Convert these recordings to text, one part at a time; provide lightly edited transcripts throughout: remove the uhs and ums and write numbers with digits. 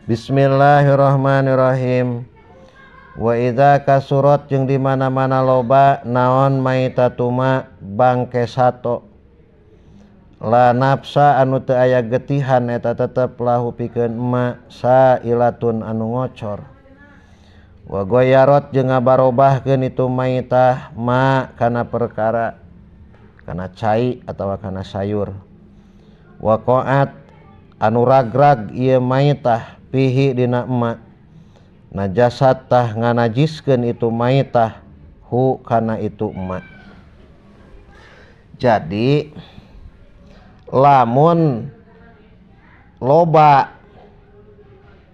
Bismillahirrahmanirrahim. Wa idza kasurat jeung di mana-mana loba naon maitatuma bangke sato. La nafsa anu teu aya getihan eta tetep lahu pikeun ma sailatun anu ngocor. Wa goyarot jeung ngabarobahkeun itu maitah ma kana perkara kana cai atawa kana sayur. Wa qaat anu ragrag ieu maitah pihi dina emak najasat tah nganajiskeun itu maitah hu kana itu emak. Jadi lamun loba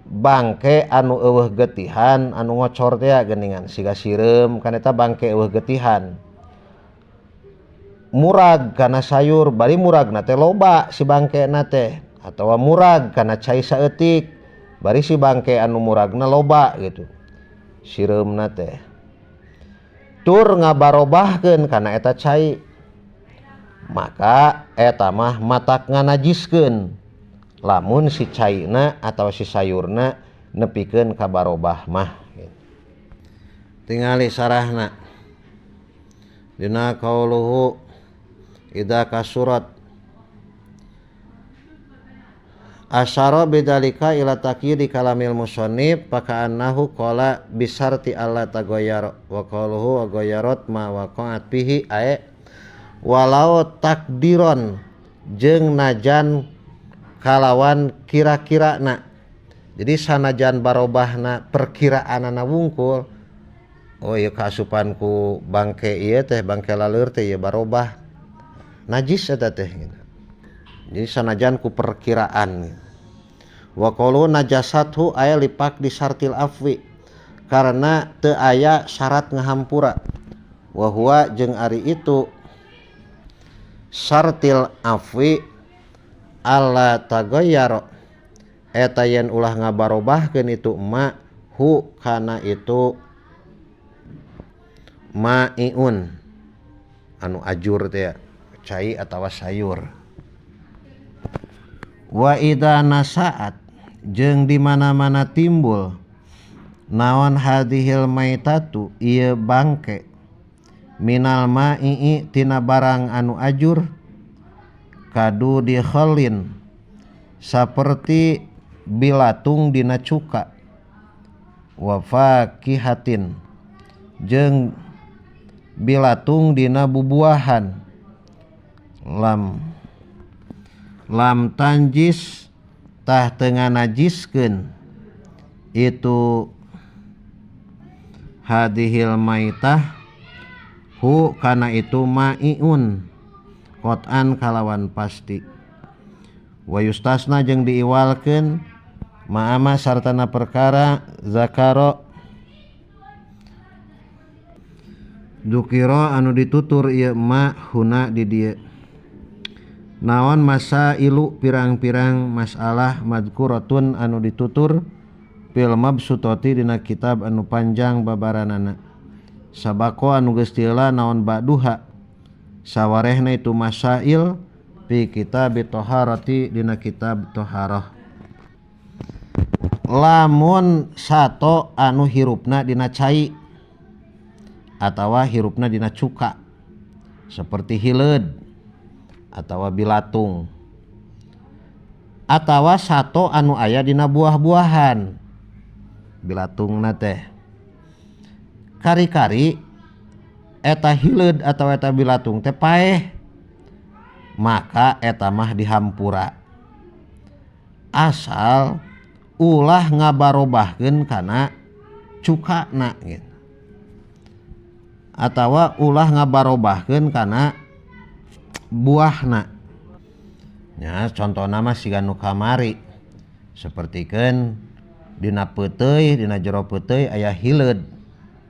bangke anu eueuh getihan anu ngocor teh geuningan siga sireum kan eta bangke eueuh getihan. Murag kana sayur bari muragna teh loba si bangkena teh atawa murag kana cai saeutik bari si bangke anu muragna loba gitu sireumna teh tur ngabarobahkeun kana eta cai maka eta mah matak nganajiskeun lamun si caina atawa si sayurna nepikeun ka barobah mah gitu. Tingali sarahna dina qauluhu idza kasurat asyara bidzalika ila taqyidi kalamil musannif fakaannahu qala bisarti alla tagoyyar wa qaluhu wa goyyarat ma waqa'at bihi ay walau takdiron jeung najan kalawan kira-kirana. Jadi sanajan barobahna perkiraanana wungkul oh ieu kaasupan ku bangke ieu teh bangke laleur teh ieu barobah najis eta teh gitu. Jadi sanajan ku perkiraan gitu. Wa qalu najasathu aya lipak di syartil afwi karena teu aya syarat ngahampura. Wa huwa jeung ari itu syartil afwi alla tagayyara eta yen ulah ngabarobahkeun itu ma hu kana itu ma'iun anu ajur teh cai atawa sayur. Wa idza nasaat jeung di mana-mana timbul naon hadhil maitatu ieu bangke minal ma'i tina barang anu ajur kadu dikhalin saperti bilatung dina cuka wa fakihatin jeung bilatung dina bubuahan lam tanjis tah teu nganajiskeun itu hadhil maitah hu kana itu ma'iun qot'an kalawan pasti. Wa yustasna jeung diiwalkeun ma'ama sartana perkara zakaro dzukira anu ditutur ieu ma huna di dieu. Naon masailu pirang-pirang masalah madkuratun anu ditutur fil mabsutati dina kitab anu panjang babaranana. Sabako anu geus tiela naon ba'duha sawarehna itu masail fi kitab toharati dina kitab toharah. Lamun sato anu hirupna dina cai atawa hirupna dina cuka seperti hileud atawa bilatung atawa sato anu aya dina buah-buahan bilatungna teh kari-kari eta hileud atawa eta bilatung teh paeh maka eta mah dihampura asal ulah ngabarobahkeun kana cukana gitu atawa ulah ngabarobahkeun kana buahna. Ya contohna mah siga nu kamari sapertikeun dina peuteuy dina jero peuteuy aya hileud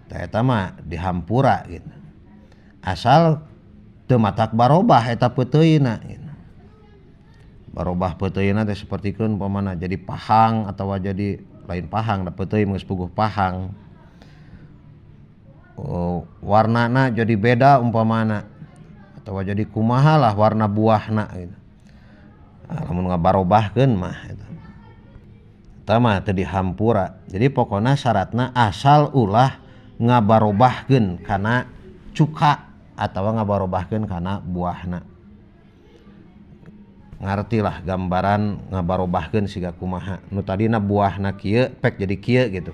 tah eta mah dihampura gitu asal teu matak barobah eta peuteuйna gitu. Barobah peuteuйna teh sapertikeun umpamana jadi pahang atawa jadi lain pahang da peuteuy geus puguh pahang warnana jadi beda umpamana atau jadi kumaha lah warna buahna gitu. Lamun ngabarobahkeun mah eta. tama teu dihampura. Jadi pokona syaratna asal ulah ngabarobahkeun kana cuka atawa ngabarobahkeun kana buahna. Ngartilah gambaran ngabarobahkeun siga kumaha. Nu tadina buahna kieu pek jadi kieu gitu.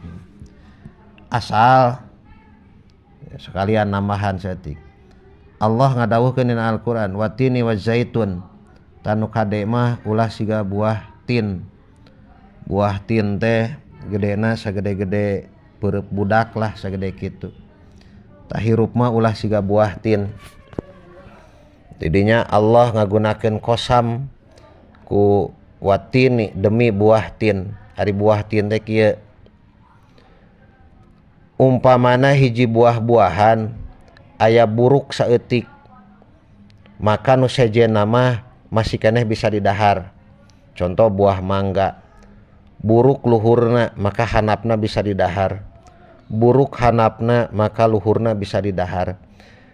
Asal sekalian nambahan setik. Allah ngadawuhkeun dina Al-Qur'an watini wazaitun. Tanu kade mah ulah siga buah tin. Buah tin teh gedena sagede-gede peureuk budak lah sagede kitu. Tah hirup mah ulah siga buah tin. Tidinya Allah ngagunakeun kosam ku watini demi buah tin. Ari buah tin teh kieu. Umpamana hiji buah-buahan aya buruk saeutik. Maka nu sejenna mah masih keneh bisa didahar. Contoh buah mangga. Buruk luhurna maka hanapna bisa didahar. Buruk hanapna maka luhurna bisa didahar.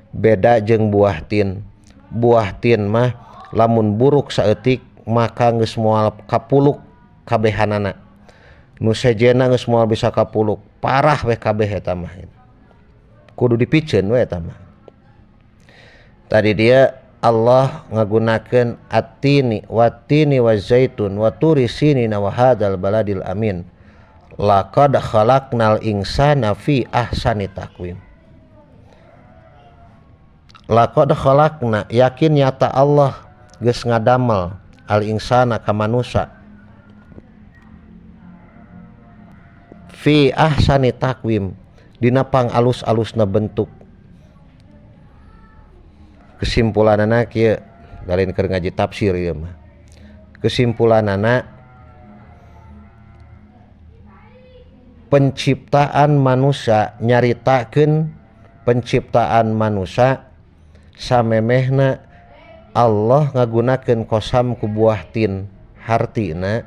Beda jeung buah tin. Buah tin mah lamun buruk saeutik maka geus moal kapuluk kabehanana. Nu sejenna geus moal bisa kapuluk. Parah we kabeh eta mah. Kudu dipikeun we eta mah. Tadi dia Allah ngagunakeun at-tini wat-tini wazaitun wa turi sinina wa hadzal baladil amin. Laqad khalaqnal insana fi ahsani taqwim. Laqad khalaqna yakin nyata Allah geus ngadamel al insana ka manusia fi ahsani taqwim dina pangalus-alusna bentuk. Kesimpulanana kieu galin keur ngaji tafsir ieu mah. Kesimpulanana penciptaan manusia nyaritakeun penciptaan manusia samemehna Allah ngagunakeun kosam ku buah tin. Hartina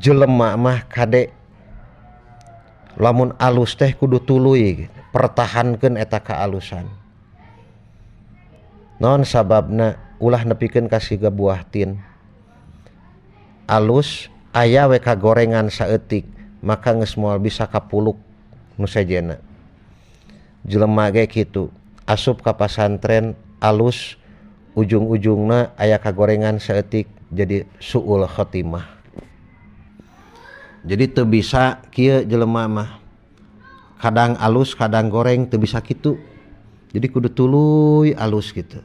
jelema mah kade lamun alus teh kudu tuluy gitu. Pertahankeun eta kaalusan. Non sababna ulah nepikeun ka siga buah tin. Alus aya we kagorengan saeutik maka geus moal bisa kapuluk nu sejenna. Jelema ge kitu. Asup ka pasantren alus ujung-ujungna aya kagorengan saeutik jadi suul khotimah. Jadi teu bisa kieu jelema mah. Kadang alus kadang goreng teu bisa kitu. Jadi kudu tuluy alus gitu.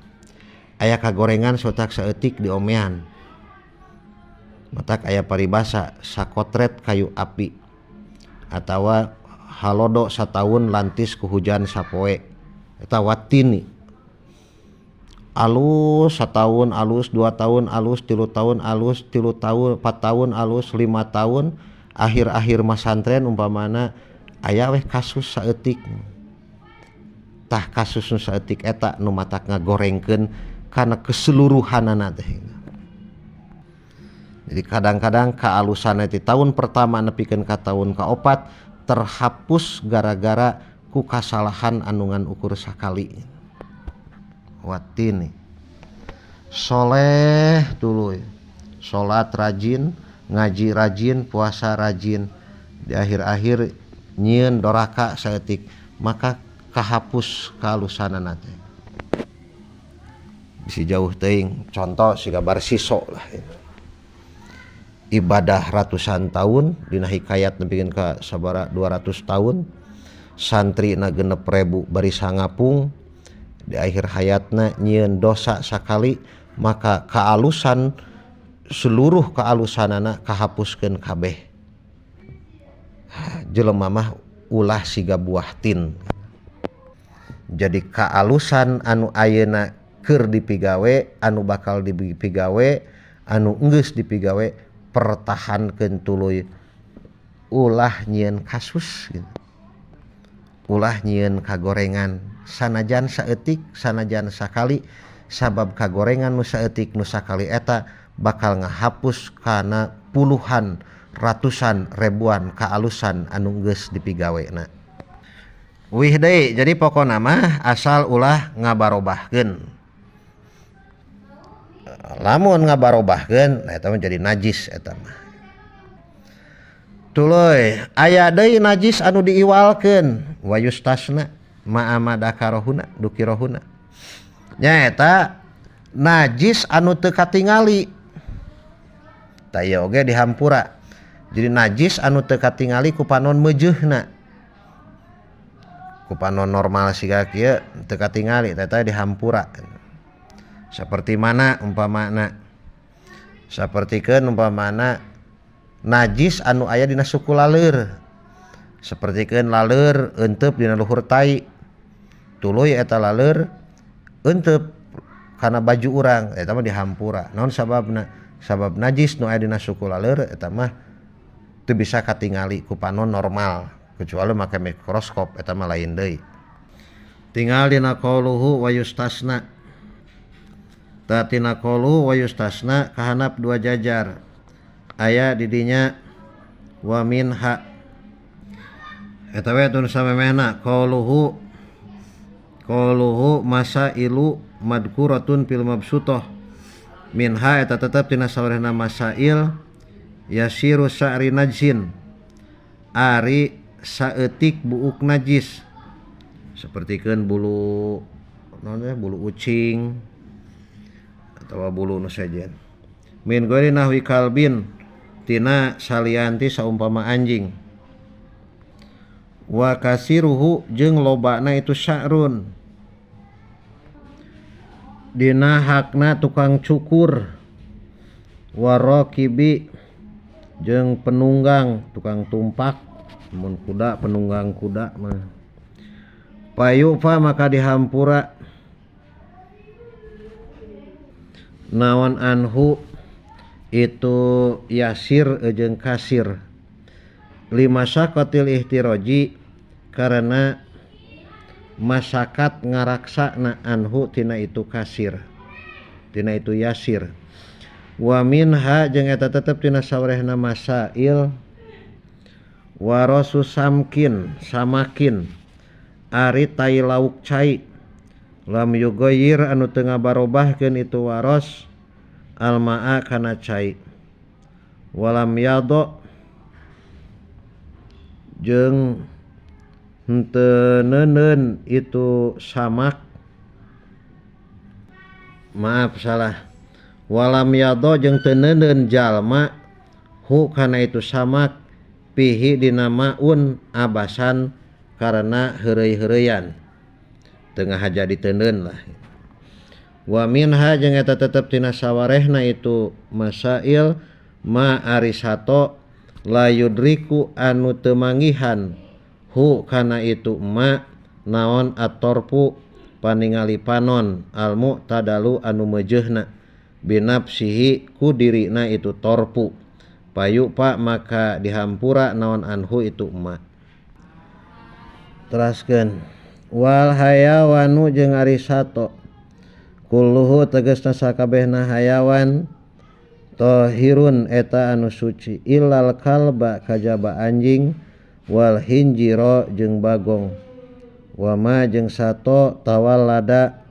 Aya kagorengan sotak saeutik diomean. Matak aya paribasa sakotret kayu api. Atawa halodo sataun lantis ku hujan sapoe. Eta watini. Alus sataun alus 2 tahun alus 3 tahun alus 3 tahun 4 tahun alus 5 tahun akhir-akhir masantren umpamana aya weh kasus saeutik. Tah kasus nu saeutik eta nu matak ngagorengkeun kana keseluruhanana teh. Jadi kadang-kadang kaalusan ti tahun pertama nepikeun ka tahun kaopat terhapus gara-gara ku kasalahan anungan ukur sakali. Watini. Soleh tuluy. Salat rajin, ngaji rajin, puasa rajin. Di akhir-akhir nyieun doraka saeutik maka kahapus kaalusanana teh. Bisi jauh teuing contoh siga barsiso lah. Ibadah ratusan tahun dina hikayat nepikeun ka sabara 200 tahun. Santrina 6.000 bari sangapung. Di akhir hayatna nyieun dosa sakali maka kaalusan seluruh kaalusanana kahapuskeun kabeh. Jelema mah ulah siga buah tin. Jadi kaalusan anu ayeuna keur dipigawe, anu bakal dipigawe, anu geus dipigawe pertahankeun tuluy. Ulah nyieun kasus gitu. Ulah nyieun kagorengan sanajan saeutik, sanajan sakali sabab kagorengan nu saeutik nu sakali eta bakal ngahapus kana puluhan, ratusan, ribuan kaalusan anu geus dipigawena. Wih deui jadi pokona mah asal ulah ngabarobahkeun. Lamun ngabarobahkeun eta mah jadi najis eta mah. Tuluy aya deui najis anu diiwalkeun wa yustasna ma'ama dakarohuna dukirohuna nyaeta najis anu teu katingali ta ieu oge dihampura jadi najis anu teu katingali ku panon meujeuhna ku panon normal siga kieu teu katingali eta dihampura saperti mana umpamana sapertikeun umpamana najis anu aya dina suku laleur sapertikeun laleur eunteup dina luhur tai tuluy eta laleur eunteup kana baju urang eta mah dihampura naon sababna sabab najis nu aya dina suku laleur eta mah teu bisa katingali ku panon normal kecuali make mikroskop eta mah lain deui tinggal dina qauluhu wa yustasna ta tina qauluhu wa yustasna kahanap dua jajar aya di dinya wa minha eta we tun samemehna qauluhu masailu madkuratun fil mabsutah minha eta tetep tina sawarehna masail yasiru sa'ri najsin ari saeutik buuk najis sapertikeun bulu naon bulu ucing atawa bulu nu sejen min ghairi nahwi kalbin tina salianti saumpama anjing wa kasiruhu jeung lobana itu sya'run dina hakna tukang cukur warakibi jeung penunggang tukang tumpak mun kuda penunggang kuda mah payufa maka dihampura naon anhu itu yasir jeung kasir lima syaqatil ihtiroji karena masakat ngaraksana anhu tina itu kasir tina itu yasir wa minha jeung eta tetep tina sawarehna masail warasu samkin samakin ari tai lauk cai lam yugoyir anu teu ngabarobahkeun itu waros almaa kana cai walam yado jeung henteu neuneun itu samak maaf salah walam yado jeung teu neuneun jalma hu kana itu samak pihi dina maun abasan karena heureuy-heureuyan teu ngahaja diteuneun lah wa minha jeung eta tetep tina sawarehna itu masail ma arisato la yudriku anu teu manggihan hu kana itu ma naon atorpu paningali panon al mu'tadalu anu meujeuhna binafsihi ku dirina itu torpu payu pa maka dihampura naon anhu itu ma teraskeun wal hayawanu jeung arisato kulluhu tegasna sakabehna hayawan tahirun eta anu suci illal kalba kajaba anjing wal hinjiro jeung bagong wa ma jeung sato tawallada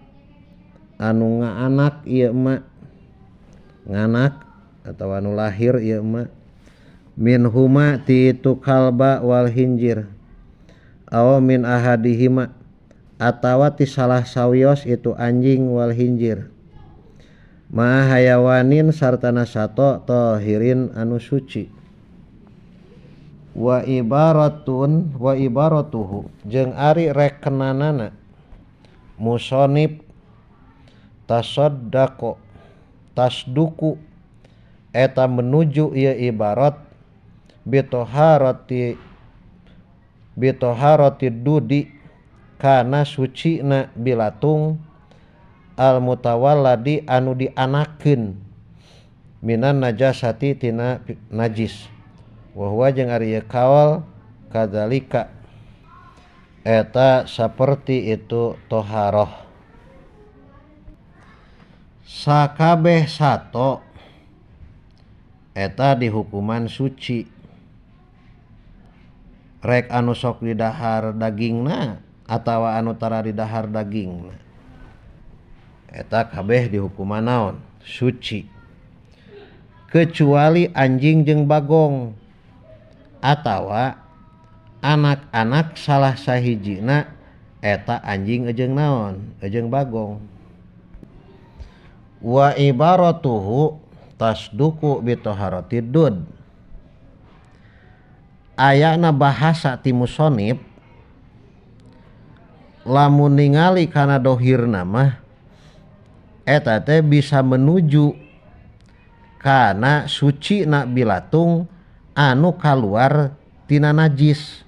anu ngaanak ieu ma nganak atawa anu lahir ieu ma min huma ti itu kalba wal hinjir aw min ahadihima atawa ti salah sawios itu anjing wal hinjir ma hayawanin sartana sato tahirin anu suci wa ibaratuhu jeung ari rekenanana musonib tasaddaqo tasduku eta menuju ieu ibarat bitoharati dudi kana sucina bilatung al mutawalladi anu dianakeun minan najasati tina najis wa huwa jeung ari kaul kadzalika eta saperti itu toharoh sakabeh sato eta dihukuman suci rek anu sok didahar dagingna atawa anu tara di dahar daging eta kabeh dihukuman naon suci kecuali anjing jeung bagong atawa anak-anak salah sahijina eta anjing ejeng naon ejeng bagong. Wa ibaratuhu tasduku bitoharatid dud. Ayana bahasa ti musonib lamun ningali kana dohirna mah eta teh bisa menuju kana suci na bilatung anu kaluar tina najis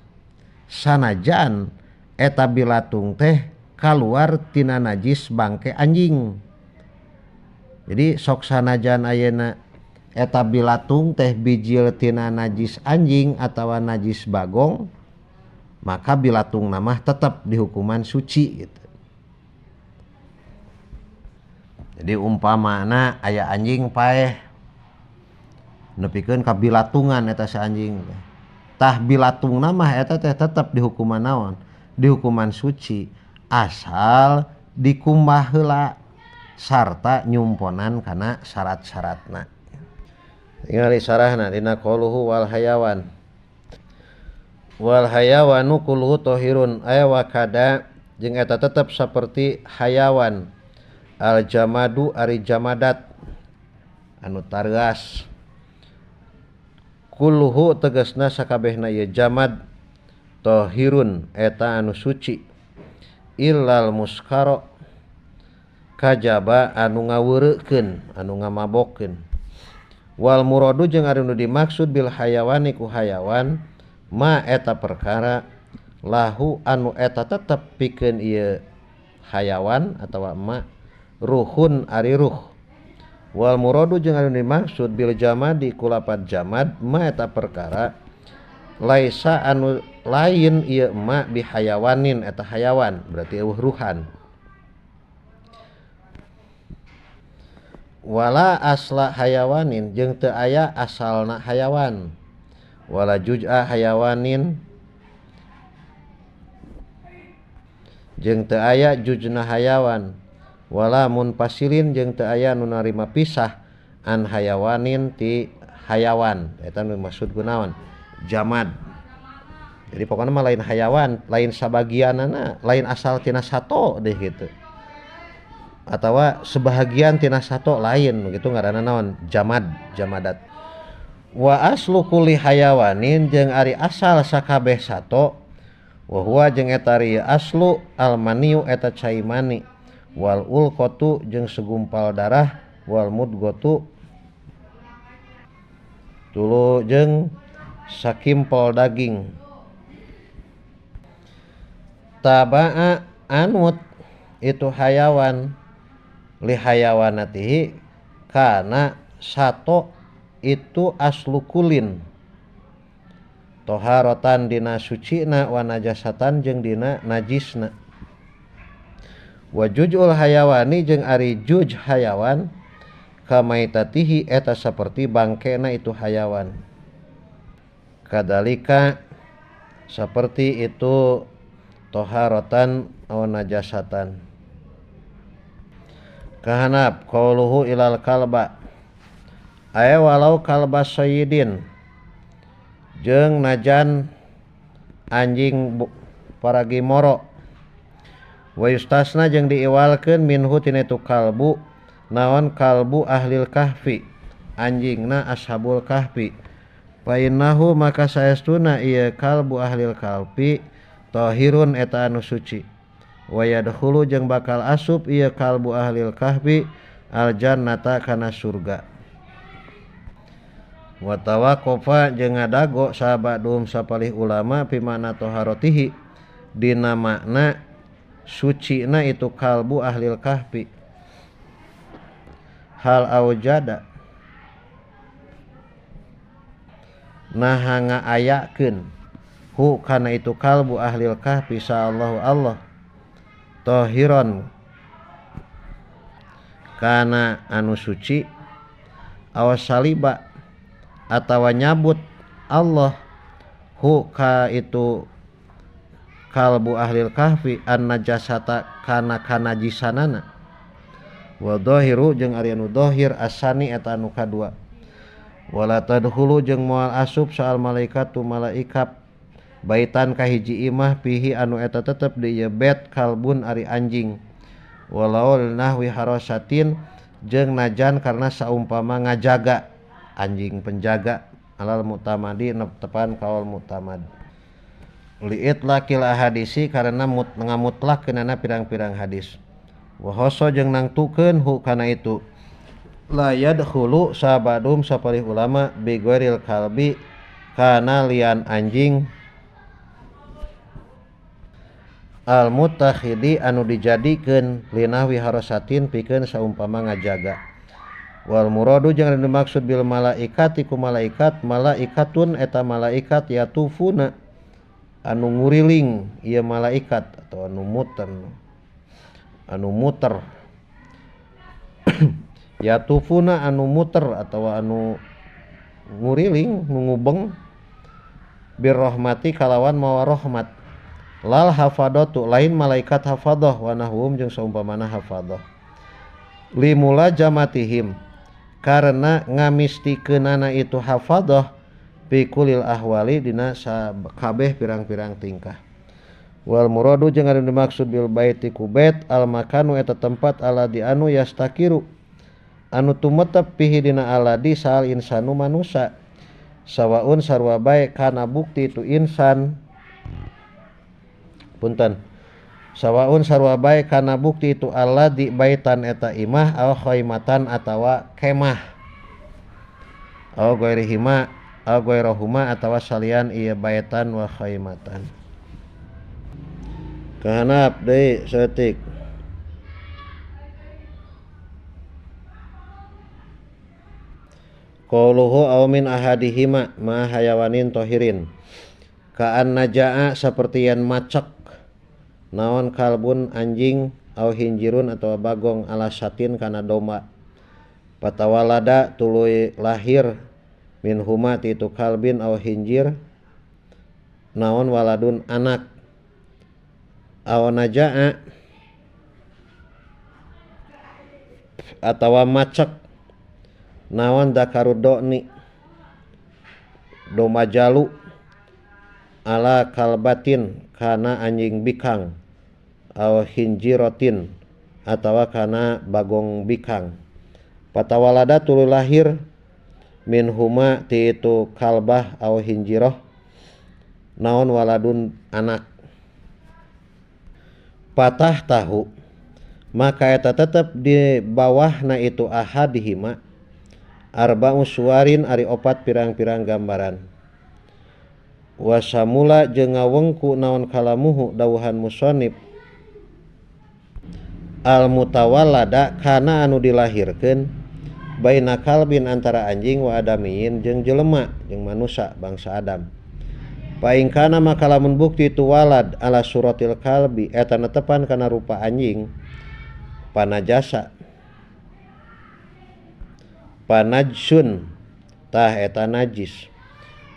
sanajan eta bilatung teh kaluar tina najis bangke anjing. Jadi sok sanajan ayeuna eta bilatung teh bijil tina najis anjing atawa najis bagong, maka bilatung namah tetap dihukuman suci gitu. Jadi umpamana aya anjing paeh nepikeun ka bilatungan eta si anjing tah bilatung namah eta teh tetap dihukuman naon dihukuman suci asal dikumbah heula sarta nyumponan kana syarat-syaratna. Ningali sarahna dina qauluhu wal hayawan. Wal hayawanu kulluhu tahirun aya wakada jeung eta tetep saperti hayawan. Al jamadu ari jamadat anu targas. Kulluhu tegasna sakabehna ieu jamad tahirun eta anu suci. Illal muskara kajaba anu ngaweureukkeun anu ngamabokkeun. Wal muradu jeung ari nu dimaksud bil hayawani ku hayawan ma eta perkara lahu anu eta tetep pikeun ieu hayawan atawa ma ruhun ari ruh. Wal muradu jeung ari nu dimaksud bil jamadi ku lapad jamad ma eta perkara laisa anu lain ieu ma bi hayawanin eta hayawan berarti eueuh ruhan. Wala asla hayawanin jeung teu aya asalna hayawan. Wala juz'a hayawanin jeung teu aya juzna hayawan. Wala munfasilin jeung teu aya nu narima pisah an hayawanin ti hayawan. Eta nu maksud kunaon? Jamad. Jadi pokokna mah lain hayawan, lain sabagianana, lain asal tina sato deh gitu. Atawa sebahagian tina sato lain begitu ngaranna naon jamad jamadat. Wa aslu kulli hayawanin jeung ari asal sakabeh sato wa huwa jeung eta ari aslu almaniu eta cai mani wal ulqatu jeung segumpal darah wal mudghatu tulu jeung sakimpol daging. Taba'a anut itu hayawan li hayawanatihi kana sato itu aslu kulin toharotan dina sucina wa najasatan jeung dina najisna. Wa jujul hayawani jeung ari juj hayawan kamaitatihi eta saperti bangkena itu hayawan. Kadalika saperti itu toharotan wa najasatan. Kahanap qauluhu ilal kalba aya walau kalba sayyidin jeung najan anjing paragi moro wa yustasna jeung diiwalkeun minhu tina itu kalbu naon kalbu ahlil kahfi anjingna ashabul kahfi fa innahu maka saestuna ieu kalbu ahlil kahfi tahirun eta anu suci. Wa yadkhulu jeung bakal asup ieu kalbu ahlil kahfi aljannata kana surga. Wa tawaqafa jeung ngadago sabadum sapalih ulama fi makna taharatihi dina makna sucina itu kalbu ahlil kahfi. Hal aujada naha ngaayakeun hu kana itu kalbu ahlil kahfi sa'allahu Allah tahiron kana anu suci awas saliba atawa nyabut Allah hu ka itu kalbu ahlil kahfi an najasata kana kanajisanana wa dhahiru jeung ari anu dhahir asani eta anu kadua wala tadkhulu jeung moal asup saal malaikat tu malaikat baitan ka hiji imah pihi anu eta tetep di ieu bet kalbun ari anjing walau nahwi harasatin jeung najan karna saumpama ngajaga anjing penjaga alal mutamadi netepan kaul mutamad liit lakil ahadisi karena ngamutlak kenana pirang-pirang hadis wa hoso jeung nangtukeun hu kana itu la yadkhulu sabadum sapalih ulama bi ghairil kalbi kana lian anjing al mutakhidi anu dijadikeun linahwi harasatin pikeun saumpama ngajaga wal muradu jeung anu dimaksud bil malaikati ku malaikat malaikatun eta malaikat yatufuna anu nguriling ieu malaikat atau anu muter yatufuna anu muter atau anu nguriling ngubeng birrahmati kalawan mawa rahmat lal hafadatu lain malaikat hafadah wa nahwum jeung saumpamana hafadah limula jamatihim karena ngamistikeunana itu hafadah fi kulil ahwali dina kabeh pirang-pirang tingkah wal muradu jeung anu dimaksud bil baiti ku bait al makanu eta tempat aladi anu yastakiru anu tumetep pihi dina aladi sal insanu manusa sawaun sarua bae kana bukti itu insan punten sawaun sarua bae kana bukti itu aladi baitan eta imah aw khaimatan atawa kemah aw ghairihima aw ghairahuma atawa salian ieu baitan wa khaimatan kahanap deui seutik qauluhu aw min ahadihima ma hayawanin tohirin kaan najaa seperti yang macak naon kalbun anjing aw hinjirun atau bagong ala satin kana domba patawalada tuluy lahir min huma ti itu kalbin aw hinjir naon waladun anak aw najaa atawa macak naon dakarudoni domba jalu ala kalbatin kana anjing bikang aw hinjirotin atawa kana bagong bikang patawalada tuluy lahir min huma ti itu kalbah aw hinjiroh naon waladun anak patah tahu maka eta tetep di bawahna itu ahadihima arba'u suwarin ari opat pirang-pirang gambaran wasamula jeung ngawengku naon kalamuhu dawuhan musannif al mutawallada kana anu dilahirkeun baina kalbin antara anjing wa adamiyin jeung jelema jeung manusia bangsa Adam paing kana maka lamun bukti itu walad ala suratil kalbi eta netepan kana rupa anjing panajasa panajsun tah eta najis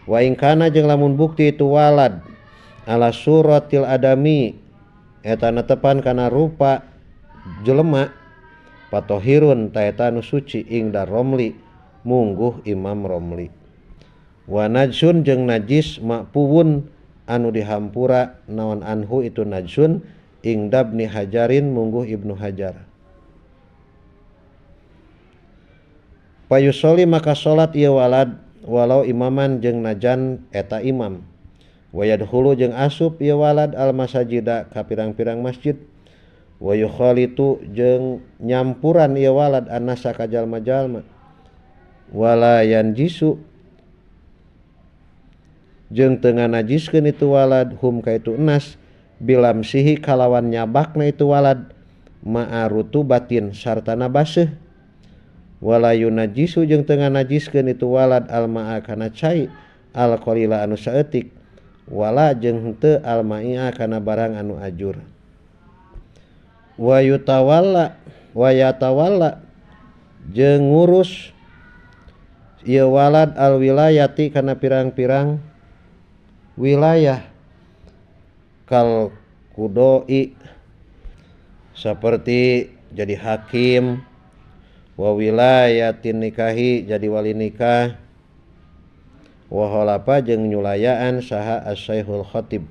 wa ing kana jeung lamun bukti itu walad ala suratil adami eta netepan kana rupa jelema patohirun ta eta anu suci ingda Romli mungguh Imam Romli wa najsun jeung najis makpuwun anu dihampura naon anhu itu najsun ingda Ibnu Hajarin mungguh Ibnu Hajar payusoli maka salat ieu walad walau imaman jeung najan eta imam wa yadkhulu jeung asup ieu walad al masajida ka pirang-pirang masjid wa yukhalitu jeung nyampuran ieu walad annasa ka jalma-jalma wala yanjisu jeung teu nganajiskeun itu walad hum ka itu enas bilamsihi kalawan nyabakna itu walad ma'arutu batin sartana baseuh wala yunajisu jeung teu nganajiskeun itu walad al ma'a kana cai al qalila anu saeutik wala jeung henteu al ma'i'a kana barang anu ajur wa yatawalla jeung ngurus ieu walad al wilayati kana pirang-pirang wilayah kal kudoi seperti jadi hakim wa wilayatin nikahi jadi wali nikah wa halapa jeung nyulayaan saha as-syekhul khatib.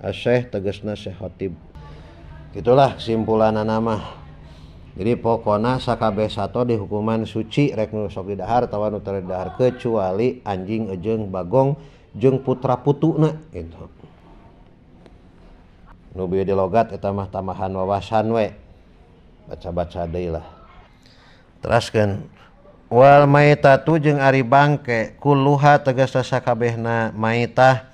As-syekh tegasna syekh khatib. Itulah simpulanana mah. Jadi pokona sakabeh sato di hukuman suci rek nu sok didahar tawa nu teu didahar kecuali anjing jeung bagong jeung putra putuna gitu. Nu bieu di logat eta mah tambahan wawasan we. Baca-baca deui lah. Teraskeun wal maitatu jeung ari bangke kulluha tegasna sakabehna maitah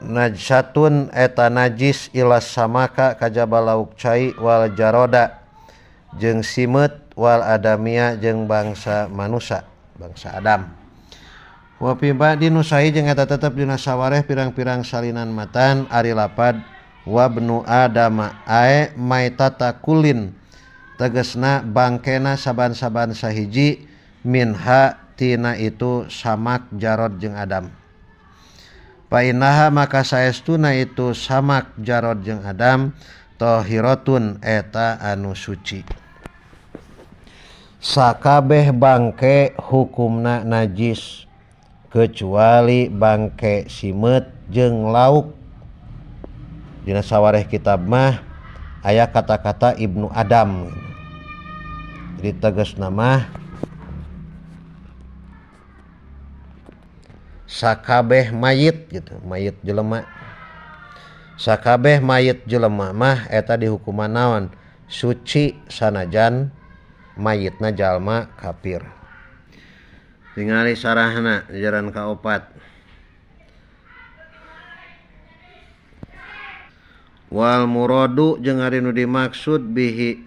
najsatun eta najis ilas samaka kajaba lauk cai wal jaroda jeung simeut wal adamia jeung bangsa manusia bangsa Adam. Wa fi ba'di nusahi jeung eta tetep dina sawareh pirang-pirang salinan matan ari lapad wa bnu adama ae maitata kulin tegasna bangkena saban-saban sahiji minha tina itu samak jarod jeung Adam. Fa innaha maka saestuna itu samak jarod jeung Adam tahiratun eta anu suci. Sakabeh bangke hukumna najis kecuali bangke simeut jeung lauk. Dina sawareh kitab mah aya kata-kata Ibnu Adam. Jadi tegasna mah sakabeh mayit gitu, mayit jelema. Sakabeh mayit jelema mah eta dihukuman naon? Suci sanajan mayitna jalma kafir. Tingali sarahna jaran kaopat. Wal muradu jeung ari nu dimaksud bihi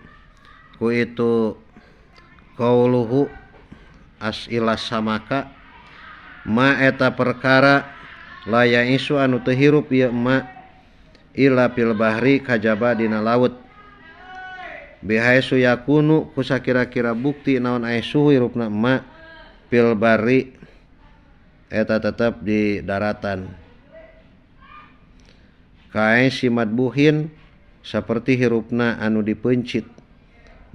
ku itu qauluhu as-ilas samaka ma eta perkara laya isu anu teu hirup ieu ma ila fil bahri kajaba dina laut bihaisu yakunu ku sakira-kira bukti naon aya suhu hirupna ma fil bahri eta tetep di daratan kae simat buhin saperti hirupna anu dipencit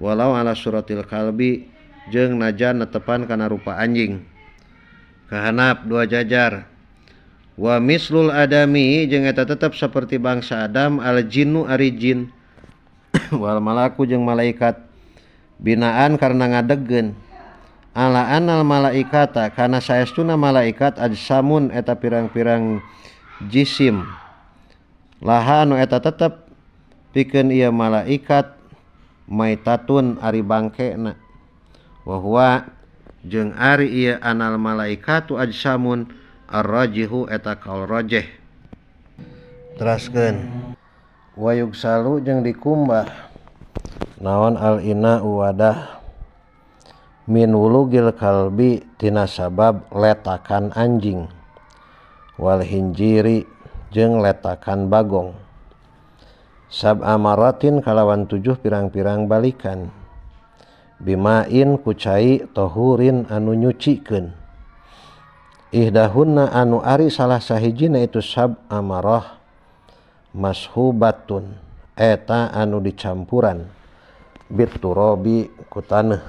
walau ala suratil kalbi jeung najan netepan kana rupa anjing kahanap dua jajar wa mislul adami jeung eta tetep saperti bangsa Adam al jinnu ari jin wal malaku jeung malaikat binaan karena ngadegkeun ala anal malaikata kana saestuna malaikat ajsamun eta pirang-pirang jisim laha anu eta tetep pikeun ieu malaikat maitatun ari bangkena wa huwa jeung ari ieu anal malaikatu ajsamun ar-rajihu eta kaul rajih. Teraskeun wa yugsalu jeung dikumbah naon al ina wadah min wulugil kalbi tina sabab letakan anjing wal hinjiri jeung letakan bagong sab'a maratin kalawan 7 pirang-pirang balikan bimain kucai tohurin anu nyucikeun ihdahunna anu ari salah sahijina itu sab amarah mashubatun eta anu dicampuran biturabi ku taneuh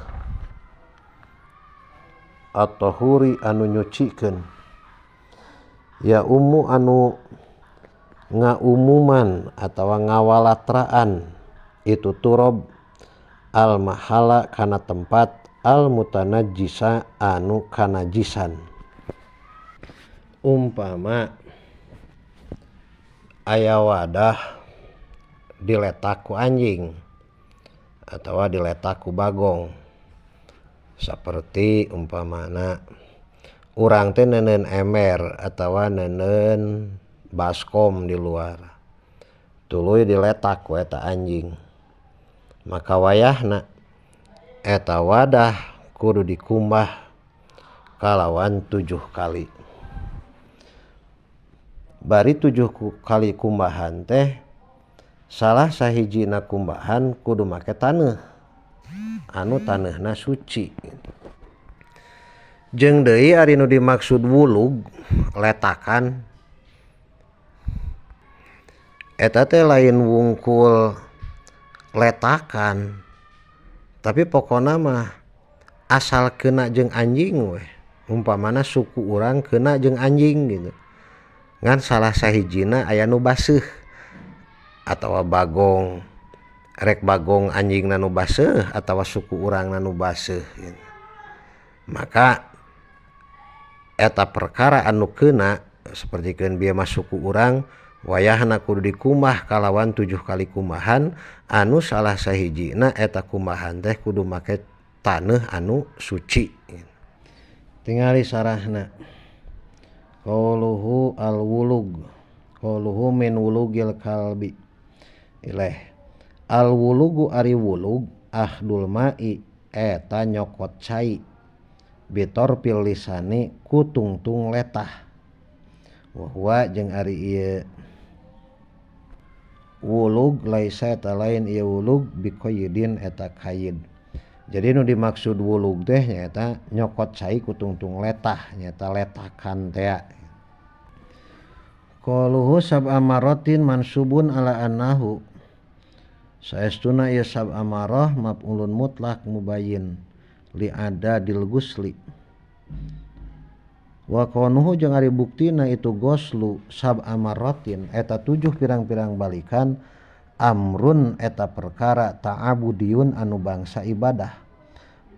at-tahuri anu nyucikeun ya ummu anu ngaumuman atawa ngawalatraan itu turab al mahala kana tempat al mutanajjisa anu kanajisan. Umpama aya wadah diletak ku anjing atawa diletak ku bagong saperti umpamana urang teh neuneun ember atawa neuneun baskom di luar tuluy diletak ku eta anjing maka wayahna eta wadah kudu dikumbah kalawan 7 kali bari 7 kali kumbahan teh salah sahijina kumbahan kudu make taneuh anu taneuna suci jeung deui ari nu dimaksud wulug letakan eta teh lain wungkul letakan tapi pokona mah asal kena jeung anjing we umpamana suku urang kena jeung anjing gitu ngan salah sahijina aya nu baseuh atawa bagong rek bagong anjingna nu baseuh atawa suku urangna nu baseuh gitu. Maka eta perkara anu kena sapertikeun bieu mah suku urang wayahna kudu dikumah kalawan 7 kali kumahan anu salah sahijina eta kumahan teh kudu make taneuh anu suci. Tingali sarahna qauluhu al-wulug qauluhu min wulugil kalbi ileh al-wulugu ari wulug ahdul ma'i eta nyokot cai bitor pil lisani ku tungtung letah wahwa jeung ari ieu wulug laisa eta lain ieu wulug biqayyidin eta qayyid. Jadi nu dimaksud wulug teh nyaeta nyokot cai ku tungtung letah nyaeta letakan teh. Qauluhu sab'a maratin mansubun ala annahu saestuna ieu sab'a marah maf'ulun mutlaq mubayyin li adadil gusli. Wa kaunuhu jeung ari buktina itu goslu sab'a maratin eta 7 pirang-pirang balikan amrun eta perkara ta'abudiyun anu bangsa ibadah.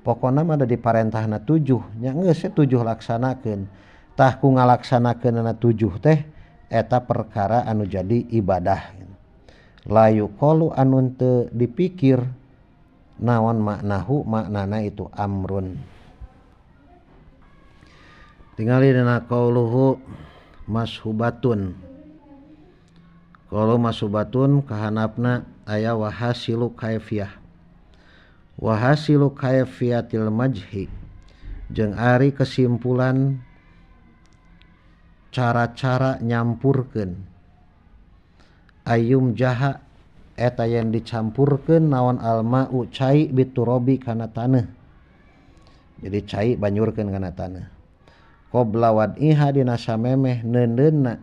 Pokona mah da diparentahna 7 nya geus 7 laksanakeun. Tah ku ngalaksanakeunna 7 teh eta perkara anu jadi ibadah. Layu qalu anu teu dipikir naon maknahu maknana itu amrun. Tingali dina qauluhu mashubatun. Qaulu mashubatun kahanapna aya wahasilu kaifiyah. Wahasilu kaifiyatil majhi jeung ari kesimpulan cara-cara nyampurkeun ayum jaha eta yang dicampurkeun naon alma'u cai biturabi kana taneuh. Jadi cai banyurkeun kana taneuh. Qabla wad'iha dina samemeh neundeunna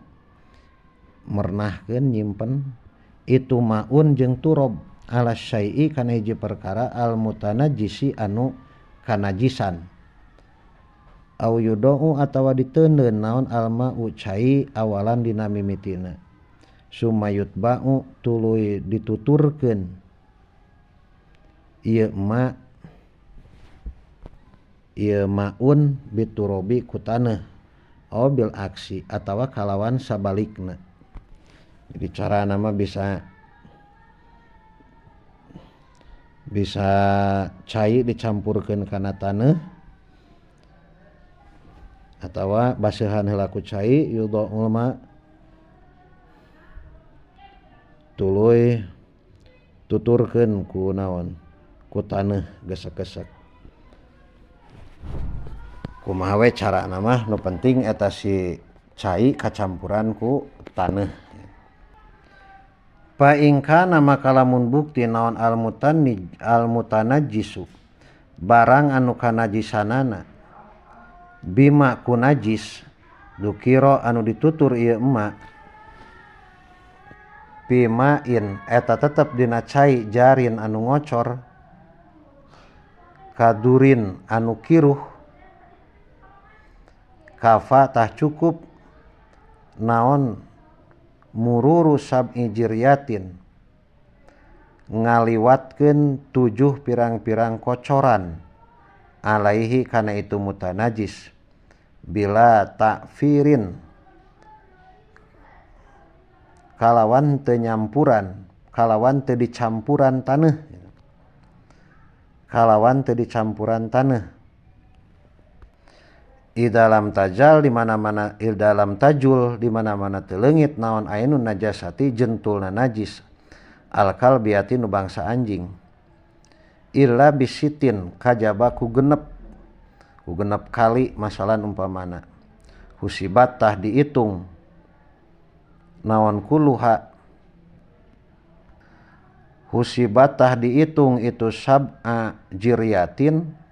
mernahkeun nyimpen itu maun jeung turab ala syai'i kana hiji perkara al mutanajjisi anu kanajisan. Au yudau atawa diteundeun naon alma'u cai awalan dina mimitina. Sumayutba'u tuluy dituturkeun ieu ma ieu maun biturabi ku taneuh aw bil aksi atawa kalawan sabalikna. Jadi carana mah bisa cai dicampurkeun kana taneuh atawa baseuhan heula ku cai yudau ma tuluy tuturkeun ku naon ku taneuh gesek-gesek. Kumaha we carana mah nu penting eta si cai kacampuran ku taneuh. Fa in kana maka lamun bukti naon al mutanajjisu barang anu kanajisanana bima ku najis dukiro anu ditutur ieu emak pimain eta tetep dina cai jarin anu ngocor kadurin anu kiruh kafa tah cukup naon mururu sab'i jiryatin ngaliwatkeun 7 pirang-pirang kocoran alaihi kana itu mutanajis bila ta'firin kalawan teu nyampuran kalawan teu dicampuran taneuh kalawan teu dicampuran taneuh idalam tajal di mana-mana idalam tajul di mana-mana teu leungit naon ainun najasati jentulna najis alkal biati nu bangsa anjing illa bisitin kajaba ku genep kali masalan umpamana husibat tah diitung naon kuluha husibat tah diitung itu sab'a jiryatin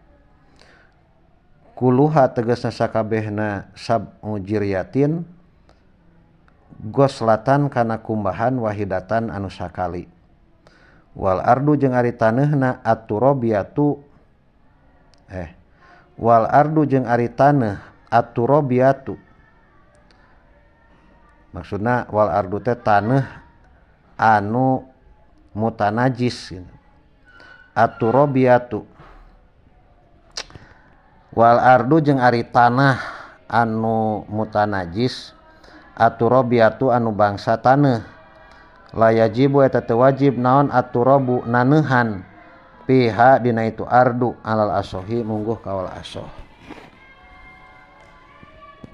kuluha tegasna sakabehna sab'u jiryatin goslatan kana kumbahan wahidatan anu sakali wal ardu jeung ari taneuhna at-turabiyatu wal ardu jeung ari taneuh at-turabiyatu maksudna wal ardu teh taneuh anu mutanajis at-turabiyatu wal ardu jeung ari tanah anu mutanajis at-turabiyatu anu bangsa taneuh la yajibu eta teu wajib naon at-turabu naneuhan piha dina itu ardu alal asohi mungguh kawal asoh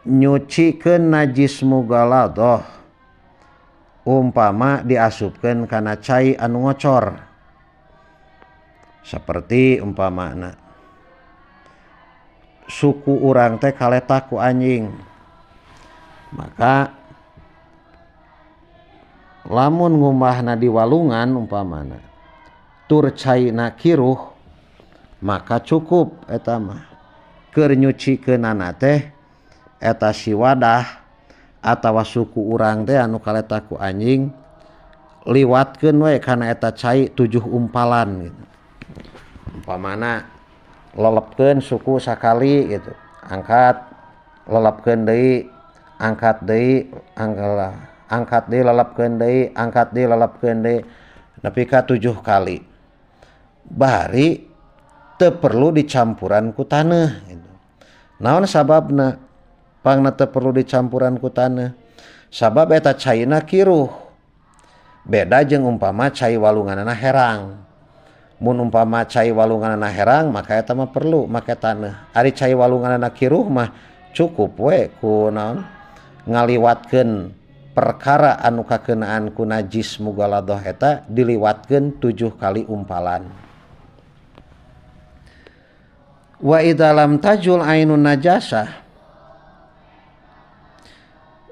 nyucikeun najis mugaladoh umpama diasupkeun kana cai anu ngocor saperti umpamana suku urang teh kaletak ku anjing maka lamun ngumbahna di walungan umpamana tur caina kiruh maka cukup eta mah keur nyucikeunana teh eta si wadah atawa suku urang teh anu kaletak ku anjing liwatkeun we kana eta cai 7 umpalan gitu. Umpamana lelepkeun suku sakali gitu angkat lelepkeun deui angkat deui angkat deui lelepkeun deui angkat deui lelepkeun deui nepi ka 7 kali bari teu perlu dicampuran ku taneuh gitu. Naon sababna pangna teu perlu dicampuran ku taneuh sabab eta caina kiruh beda jeung umpama cai walunganna herang mun umpama cai walunganna herang maka eta mah perlu make taneuh ari cai walunganna kiruh mah cukup we ku naon ngaliwatkeun perkara anu kakeunaan ku najis mugaladoh eta diliwatkeun 7 kali umpalan wa idza lam tajul ainun najasah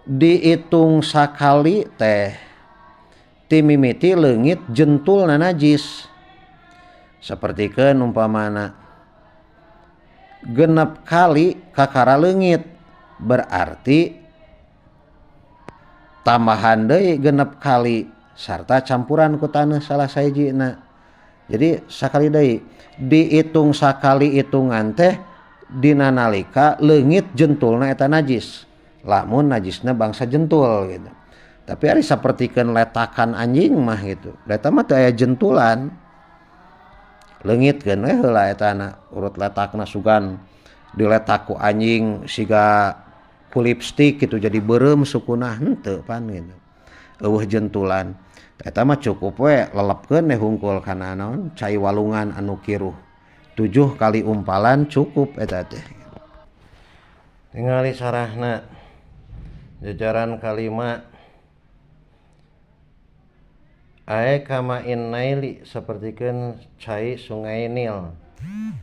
diitung sakali teh ti mimiti leungit jentulna najis sapertikeun umpamana 6 kali kakara leungit berarti tambahan deui 6 kali sarta campuran ku taneuh salah sahijina jadi sakali deui diitung sakali itungan teh dina nalika leungit jentulna eta najis lamun najisna bangsa jentul gitu tapi ari sapertikeun letakan anjing mah gitu eta mah teu aya jentulan leungitkeun we heula etana urut letakna sugan diletak ku anjing siga ku lipstik gitu jadi beureum sukuna henteu pan gitu eueuh jentulan eta mah cukup we lelepkeun we hungkul kana naon cai walungan anu kiruh 7 kali umpalan cukup eta teh tingali sarahna jajaran kalimat ae kama in naili sapertikeun cai sungai Nil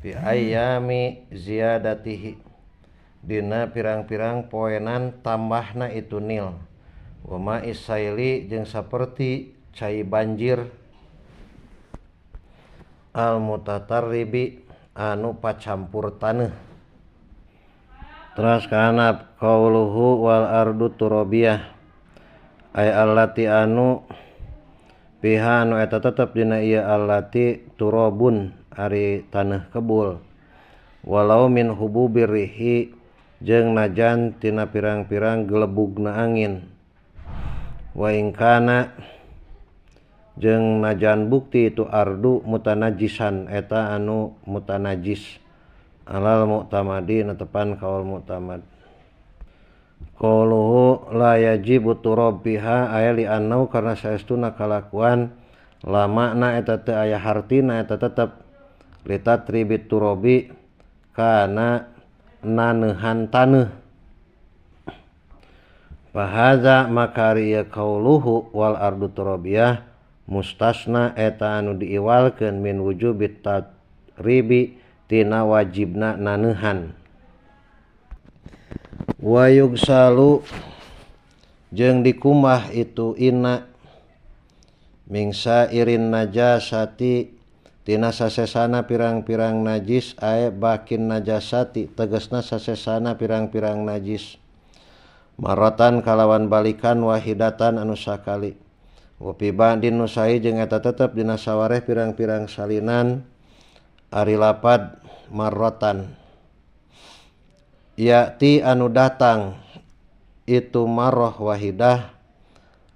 bi ayami ziyadatihi dina pirang-pirang poenan tambahna itu Nil wa ma isaili jeung saperti cai banjir al mutatarribi anu pacampur taneuh terus kana qauluhu wal ardu turabiyah ay allati anu piha anu eta tetep dina ieu allati turabun ari taneuh kebul walau min hububir rihi jeung najan tina pirang-pirang gelebugna angin wa ingkana jeung najan bukti itu ardu mutanajisan eta anu mutanajis alal mu'tamadi netepan kaul mu'tamad qauluhu la yajibu turab biha aya li annau karna saestuna kalakuan la makna eta teu aya hartina eta tetep litatribit turabi kana naneuhan taneuh Fahaza makari ya qauluhu wal ardu turabiyah mustasna eta anu diiwalkeun min wujubit tatribi tina wajibna naneuhan wa yugsalu jeung dikumah itu ina mingsa irin najasati tina sasesana pirang-pirang najis ae bakin najasati tegasna sasesana pirang-pirang najis maratan kalawan balikan wahidatan anu sakali wa fi ba'din nusai jeung eta tetep dina sawareh pirang-pirang salinan ari lapad marratan ya'ti anu datang itu marrah wahidah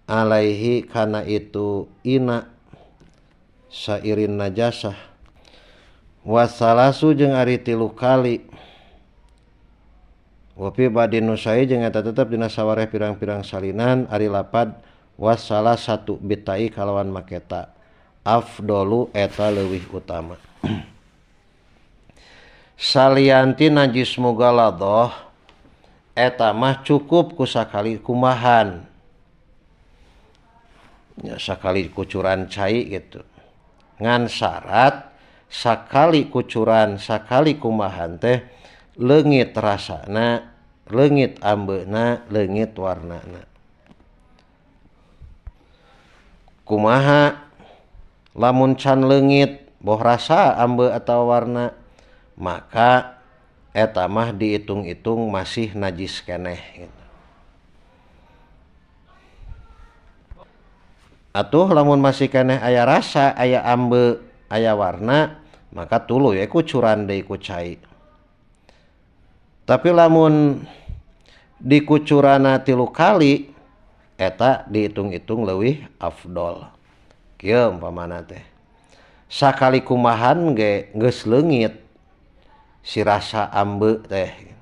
alaihi kana itu ina sairin najasah wasalasu jeung ari 3 kali wapi badin nusai jeung eta tetep dina sawareh pirang-pirang salinan ari lapad wassalah satu bitai kalawan maketa afdolu eta leuwih utama salianti najis mugaladoh eta mah cukup ku sakali kumahan ya sakali kucuran cai gitu ngan syarat sakali kucuran sakali kumahan teh leungit rasana leungit ambeuna leungit warnana kumaha lamun can leungit boh rasa ambe atau warna maka eta mah diitung-itung masih najis keneh gitu. Atuh lamun masih keneh aya rasa aya ambe aya warna maka tuluy kucuran deui ku cai. Tapi lamun dikucurana 3 kali eta dihitung-hitung leuwih afdol. Kieu umpamana teh. Sakali kumahan ge geus leungit si rasa ambe teh.